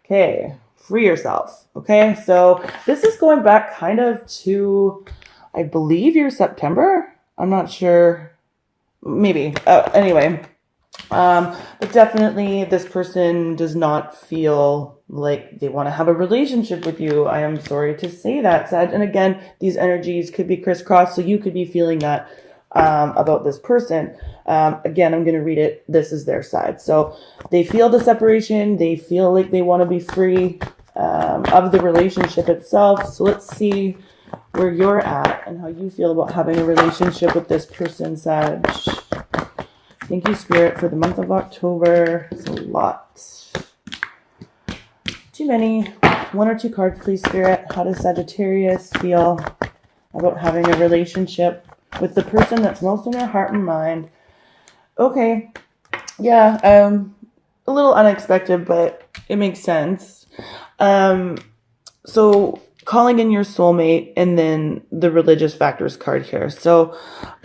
Okay, free yourself. Okay, so this is going back kind of to, I believe, your September. I'm not sure. Maybe. Anyway, but definitely this person does not feel like they want to have a relationship with you. I am sorry to say that, Sag. And again, these energies could be crisscrossed, so you could be feeling that about this person. Again, I'm going to read it. This is their side. So they feel the separation. They feel like they want to be free of the relationship itself. So let's see where you're at and how you feel about having a relationship with this person, Sag. Thank you, Spirit, for the month of October. It's a lot. Too many. One or two cards, please, Spirit. How does Sagittarius feel about having a relationship with the person that's most in their heart and mind? Okay. Yeah, a little unexpected, but it makes sense. So calling in your soulmate and then the religious factors card here. So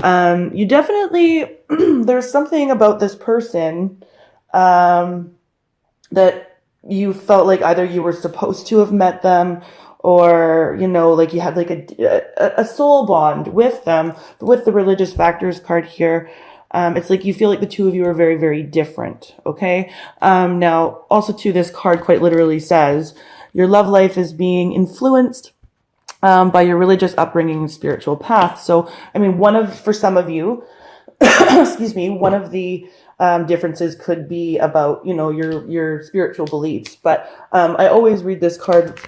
you definitely, there's something about this person that you felt like either you were supposed to have met them or, you know, like you had like a soul bond with them. With the religious factors card here, it's like you feel like the two of you are very, very different. Okay. Now also too, this card quite literally says, your love life is being influenced by your religious upbringing and spiritual path. So, I mean, for some of you, excuse me, one of the differences could be about, you know, your spiritual beliefs. But I always read this card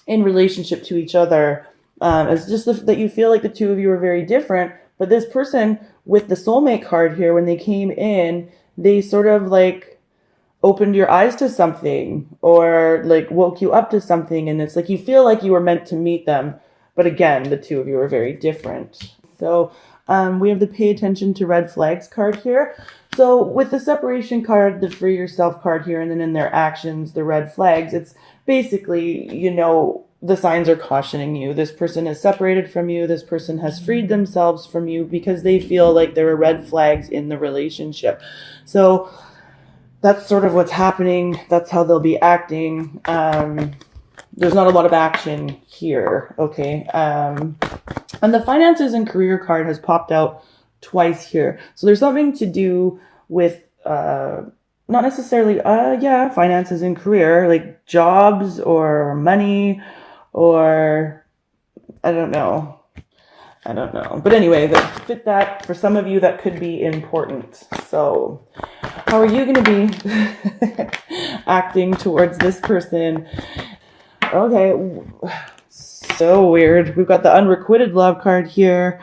in relationship to each other as just that you feel like the two of you are very different. But this person with the soulmate card here, when they came in, they sort of like opened your eyes to something or like woke you up to something. And it's like you feel like you were meant to meet them. But again, the two of you are very different. So we have the pay attention to red flags card here. So with the separation card, the free yourself card here, and then in their actions, the red flags, it's basically, you know, the signs are cautioning you. This person is separated from you. This person has freed themselves from you because they feel like there are red flags in the relationship. So that's sort of what's happening. That's how they'll be acting. There's not a lot of action here. Okay. And the finances and career card has popped out twice here. So there's something to do with, not necessarily, finances and career, like jobs or money or I don't know. But anyway, that fit that for some of you, that could be important. So how are you going to be acting towards this person? Okay. So weird. We've got the unrequited love card here.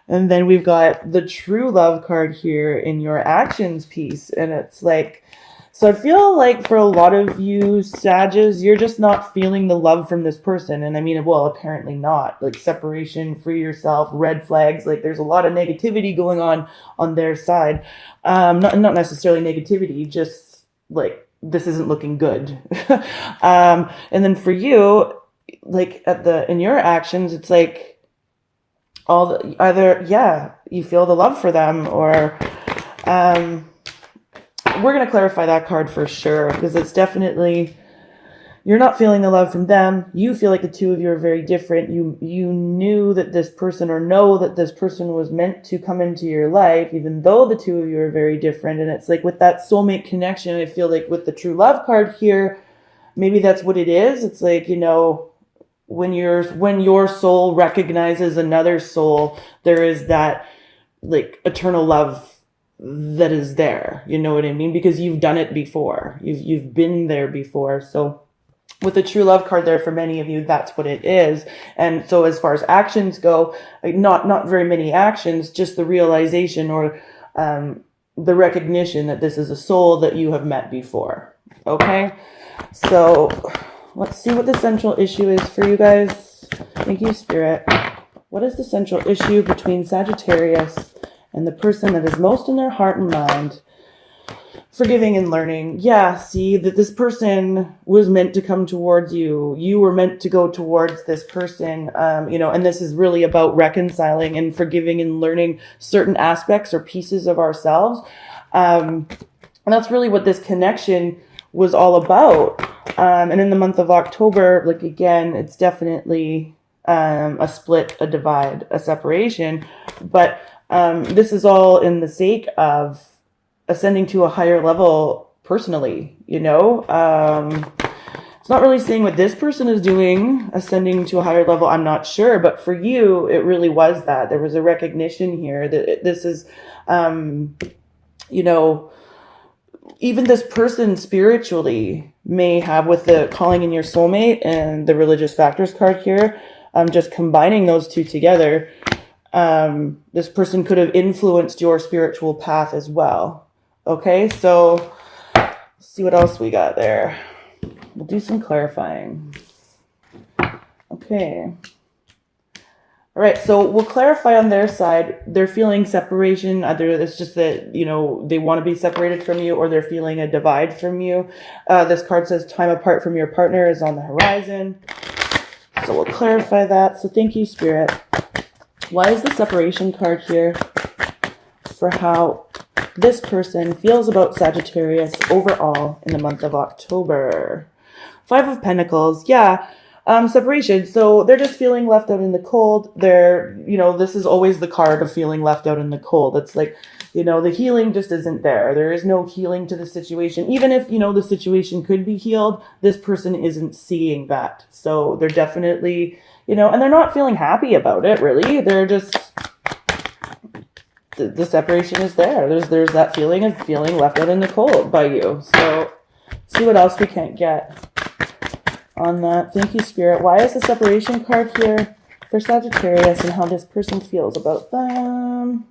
And then we've got the true love card here in your actions piece. And it's like, so I feel like for a lot of you Sages, you're just not feeling the love from this person. And I mean, well, apparently not. Like separation, free yourself, red flags. Like there's a lot of negativity going on their side. Not necessarily negativity, just like this isn't looking good. And then for you, like in your actions, it's like you feel the love for them or we're going to clarify that card for sure, because it's definitely, you're not feeling the love from them. You feel like the two of you are very different. You knew that this person, or know that this person was meant to come into your life, even though the two of you are very different. And it's like with that soulmate connection, I feel like with the true love card here, maybe that's what it is. It's like, you know, when your soul recognizes another soul, there is that like eternal love that is there, you know what I mean? Because you've done it before. You've been there before. So with the true love card there, for many of you, that's what it is. And so as far as actions go, not very many actions, just the realization or the recognition that this is a soul that you have met before. Okay? So let's see what the central issue is for you guys. Thank you, Spirit. What is the central issue between Sagittarius and the person that is most in their heart and mind? Forgiving and learning. Yeah, see that this person was meant to come towards you. You were meant to go towards this person, you know, and this is really about reconciling and forgiving and learning certain aspects or pieces of ourselves. And that's really what this connection was all about. And in the month of October, like again, it's definitely a split, a divide, a separation. But this is all in the sake of ascending to a higher level personally, you know? It's not really saying what this person is doing, ascending to a higher level, I'm not sure. But for you, it really was that. There was a recognition here that this is, you know, even this person spiritually may have, with the calling in your soulmate and the religious factors card here, just combining those two together, this person could have influenced your spiritual path as well. Okay, so let's see what else we got there. We'll do some clarifying. Okay. All right, so we'll clarify on their side. They're feeling separation. Either it's just that, you know, they want to be separated from you, or they're feeling a divide from you. This card says time apart from your partner is on the horizon. So we'll clarify that. So thank you, Spirit. Why is the separation card here for how this person feels about Sagittarius overall in the month of October? 5 of Pentacles. Yeah. Separation. So they're just feeling left out in the cold. They're, you know, this is always the card of feeling left out in the cold. It's like, you know, the healing just isn't there. There is no healing to the situation. Even if, you know, the situation could be healed, this person isn't seeing that. So they're definitely, you know, and they're not feeling happy about it, really. They're just, the separation is there. There's that feeling of feeling left out in the cold by you. So see what else we can't get on that. Thank you, Spirit. Why is the separation card here for Sagittarius and how this person feels about them?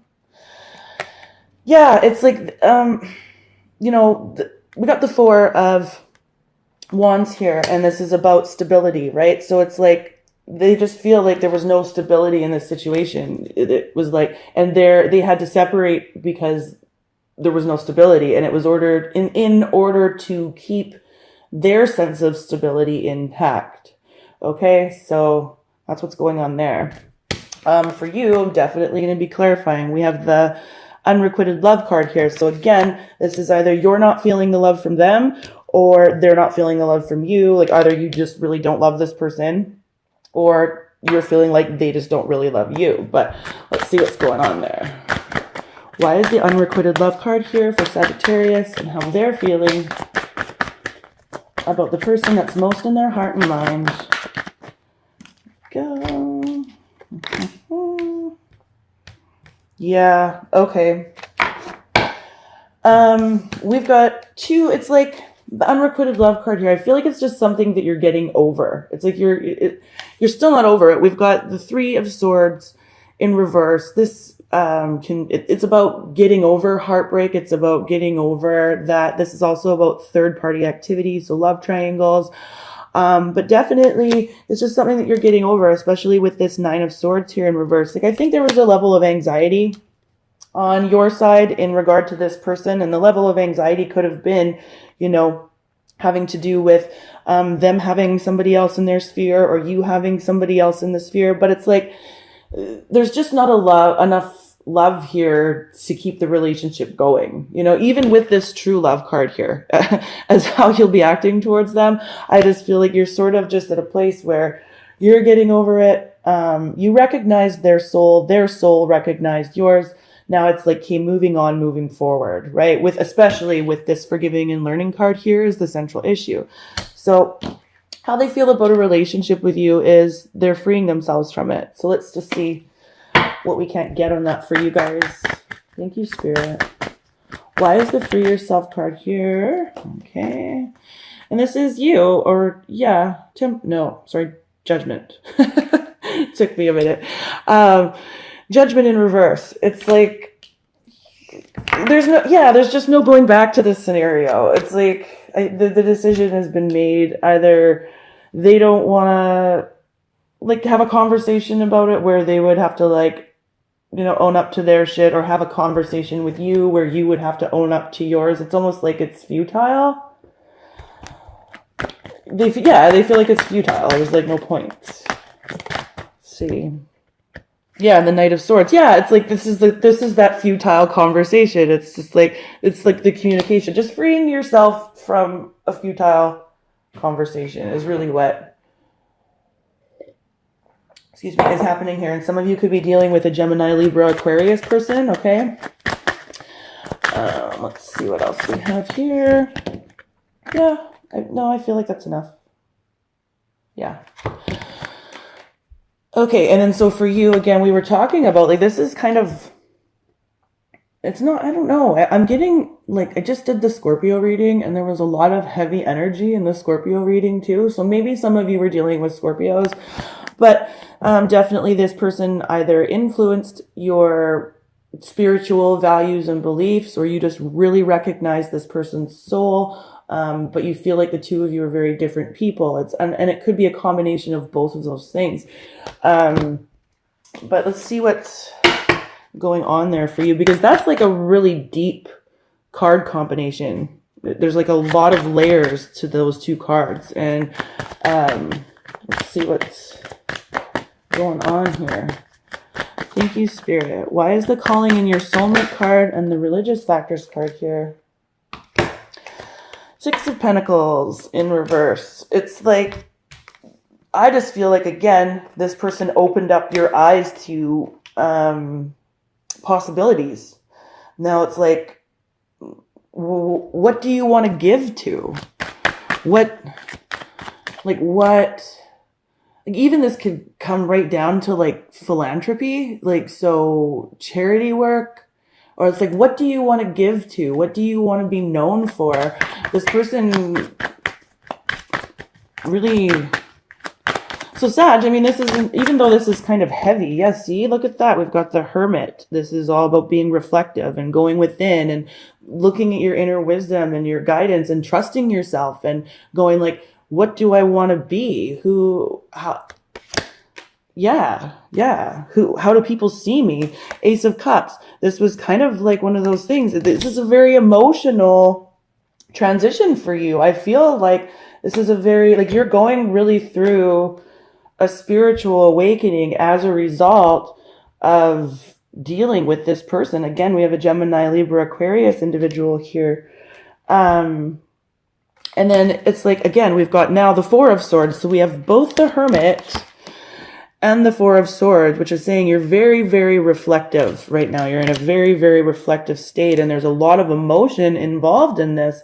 Yeah, it's like, you know, we got the 4 of Wands here, and this is about stability, right? So it's like they just feel like there was no stability in this situation. It was like, and they had to separate because there was no stability, and it was ordered in order to keep their sense of stability intact. Okay, so that's what's going on there. For you, I'm definitely going to be clarifying. We have the unrequited love card here. So again, this is either you're not feeling the love from them, or they're not feeling the love from you. Like either you just really don't love this person, or you're feeling like they just don't really love you. But let's see what's going on there. Why is the unrequited love card here for Sagittarius and how they're feeling about the person that's most in their heart and mind? Go. Yeah, okay. We've got 2, it's like the unrequited love card here. I feel like it's just something that you're getting over. It's like you're still not over it. We've got the 3 of Swords in reverse. This it's about getting over heartbreak. It's about getting over that. This is also about third party activities, so love triangles. But definitely it's just something that you're getting over, especially with this 9 of Swords here in reverse. Like I think there was a level of anxiety on your side in regard to this person, and the level of anxiety could have been, you know, having to do with them having somebody else in their sphere, or you having somebody else in the sphere. But it's like there's just not enough love here to keep the relationship going, you know, even with this true love card here as how you'll be acting towards them. I just feel like you're sort of just at a place where you're getting over it. You recognized their soul recognized yours. Now it's like, okay, moving on, moving forward, right? Especially with this forgiving and learning card here is the central issue. So how they feel about a relationship with you is they're freeing themselves from it. So let's just see what we can't get on that for you guys. Thank you, Spirit. Why is the free yourself card here? Okay. And this is you, or yeah, judgment. Took me a minute. Judgment in reverse. It's like, there's just no going back to this scenario. It's like the decision has been made. Either they don't want to like have a conversation about it where they would have to like, you know, own up to their shit, or have a conversation with you where you would have to own up to yours. It's almost like it's futile. They feel like it's futile. There's like no point. Let's see. Yeah, and the Knight of Swords. Yeah, it's like this is that futile conversation. It's like the communication, just freeing yourself from a futile conversation is really what, excuse me, is happening here. And some of you could be dealing with a Gemini, Libra, Aquarius person, okay? Let's see what else we have here. Yeah, I feel like that's enough. Yeah. Okay, and then so for you, again, we were talking about, like, this is kind of, it's not, I don't know. I'm getting, like, I just did the Scorpio reading, and there was a lot of heavy energy in the Scorpio reading, too. So maybe some of you were dealing with Scorpios. But definitely this person either influenced your spiritual values and beliefs, or you just really recognize this person's soul, but you feel like the two of you are very different people. And it could be a combination of both of those things. But let's see what's going on there for you, because that's like a really deep card combination. There's like a lot of layers to those two cards. And let's see what's going on here. Thank you, Spirit. Why is the calling in your soulmate card and the religious factors card here? Six of Pentacles in reverse. It's like, I just feel like, again, this person opened up your eyes to possibilities. Now it's like, what do you want to give to? Even this could come right down to like philanthropy, like, so charity work, or it's like, what do you want to give to? What do you want to be known for? This person really, so Sag, I mean, this isn't, even though this is kind of heavy, yeah, see, look at that. We've got the Hermit. This is all about being reflective and going within and looking at your inner wisdom and your guidance and trusting yourself and going like, what do I want to be? How do people see me? Ace of Cups. This was kind of like one of those things. This is a very emotional transition for you. I feel like this is a very, like, you're going really through a spiritual awakening as a result of dealing with this person. Again, we have a Gemini, Libra, Aquarius individual here. And then it's like, again, we've got now the Four of Swords. So we have both the Hermit and the Four of Swords, which is saying you're very, very reflective right now. You're in a very, very reflective state. And there's a lot of emotion involved in this.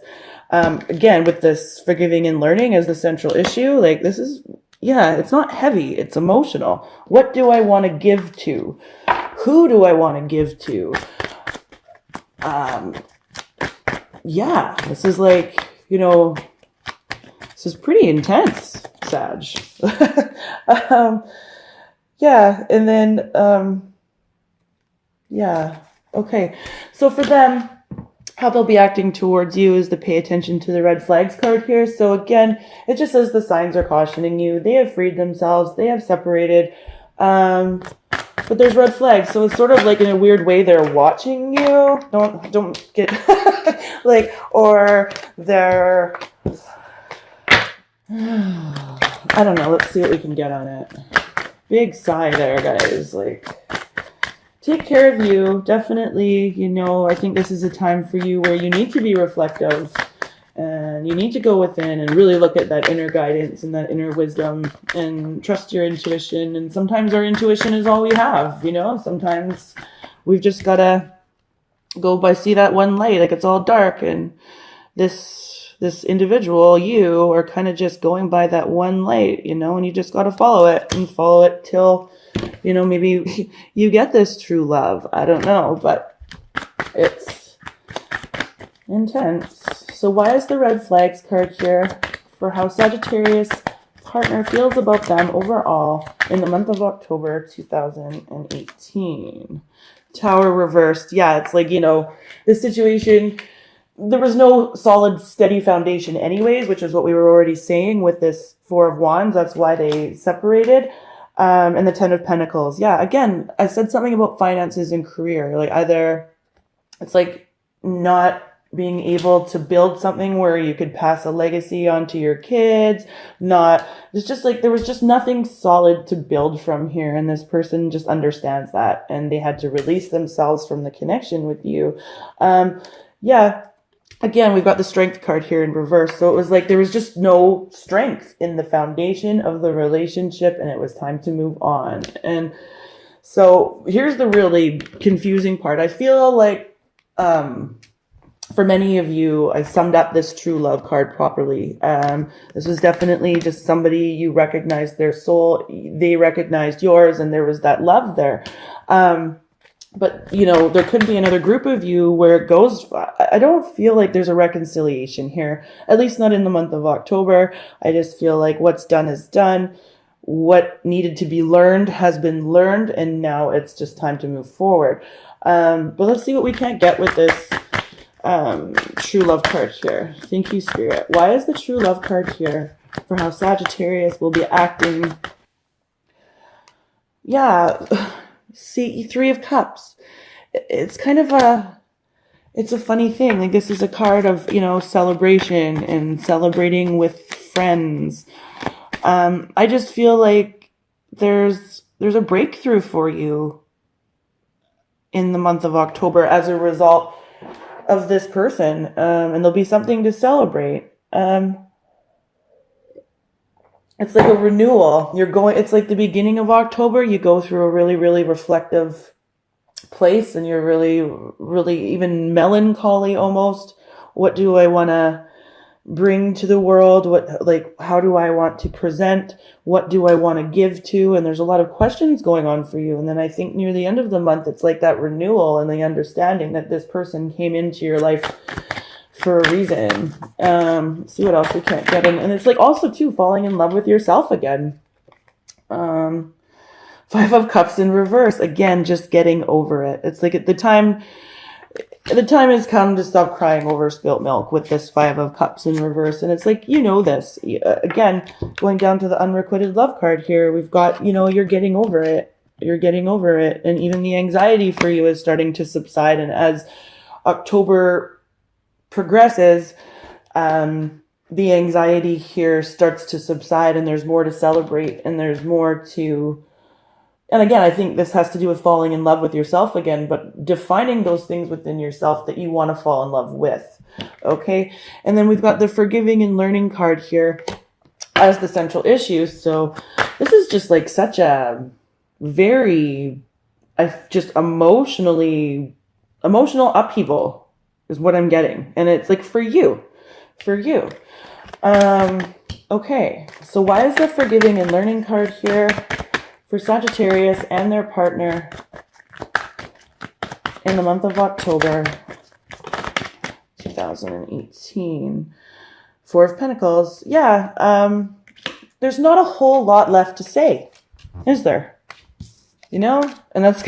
Again, with this forgiving and learning as the central issue, like, this is, yeah, it's not heavy. It's emotional. What do I want to give to? Who do I want to give to? Yeah, this is like, you know, this is pretty intense, Sag. Yeah, and then, yeah, okay. So for them, how they'll be acting towards you is to pay attention to the red flags card here. So again, it just says the signs are cautioning you. They have freed themselves. They have separated. But there's red flags. So it's sort of like, in a weird way, they're watching you. Don't get like, or they're, I don't know. Let's see what we can get on it. Big sigh there, guys. Like, take care of you. Definitely, you know, I think this is a time for you where you need to be reflective and you need to go within and really look at that inner guidance and that inner wisdom and trust your intuition. And sometimes our intuition is all we have, you know. Sometimes we've just got to go by, see that one light, like it's all dark, and this individual, you are kind of just going by that one light, you know, and you just got to follow it and follow it till, you know, maybe you get this true love. I don't know, but it's intense. So why is the red flags card here for how Sagittarius partner feels about them overall in the month of October 2018? Tower reversed. Yeah, it's like, you know, this situation, there was no solid, steady foundation anyways, which is what we were already saying with this Four of Wands. That's why they separated. And the Ten of Pentacles. Yeah, again, I said something about finances and career. Like, either it's like not being able to build something where you could pass a legacy onto your kids. It's just like there was just nothing solid to build from here. And this person just understands that. And they had to release themselves from the connection with you. Yeah. again, we've got the strength card here in reverse. So it was like there was just no strength in the foundation of the relationship, and it was time to move on. And so here's the really confusing part. I feel like for many of you, I summed up this true love card properly. This was definitely just somebody, you recognized their soul, they recognized yours, and there was that love there. But, you know, there could be another group of you where it goes, I don't feel like there's a reconciliation here, at least not in the month of October. I just feel like what's done is done. What needed to be learned has been learned, and now it's just time to move forward. But let's see what we can't get with this true love card here. Thank you, Spirit. Why is the true love card here for how Sagittarius will be acting? Yeah, see, Three of Cups. It's kind of it's a funny thing. Like, this is a card of, you know, celebration and celebrating with friends. I just feel like there's a breakthrough for you in the month of October as a result of this person, and there'll be something to celebrate. It's like a renewal. It's like the beginning of October. You go through a really, really reflective place, and you're really, really even melancholy almost. What do I want to bring to the world? How do I want to present? What do I want to give to? And there's a lot of questions going on for you. And then I think near the end of the month, it's like that renewal and the understanding that this person came into your life for a reason. See what else we can't get in. And it's like also too, falling in love with yourself again. Five of Cups in reverse. Again, just getting over it. It's like the time has come to stop crying over spilt milk with this Five of Cups in reverse. And it's like, you know this. Again, going down to the unrequited love card here, we've got, you know, you're getting over it. You're getting over it. And even the anxiety for you is starting to subside. And as October progresses, the anxiety here starts to subside, and there's more to celebrate, and there's more to... And again, I think this has to do with falling in love with yourself again, but defining those things within yourself that you want to fall in love with. Okay. And then we've got the forgiving and learning card here as the central issue. So this is just like such a very, just emotional upheaval is what I'm getting. And it's like for you. Okay. So why is the forgiving and learning card here for Sagittarius and their partner in the month of October 2018? Four of Pentacles. Yeah, there's not a whole lot left to say, is there? You know? And that's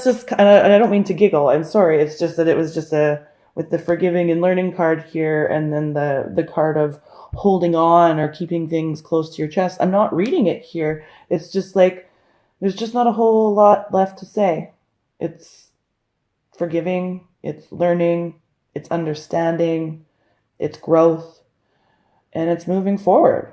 just kind of, and I don't mean to giggle. I'm sorry. It's just that it was just with the forgiving and learning card here, and then the card of holding on or keeping things close to your chest. I'm not reading it here. It's just like, there's just not a whole lot left to say. It's forgiving, it's learning, it's understanding, it's growth, and it's moving forward.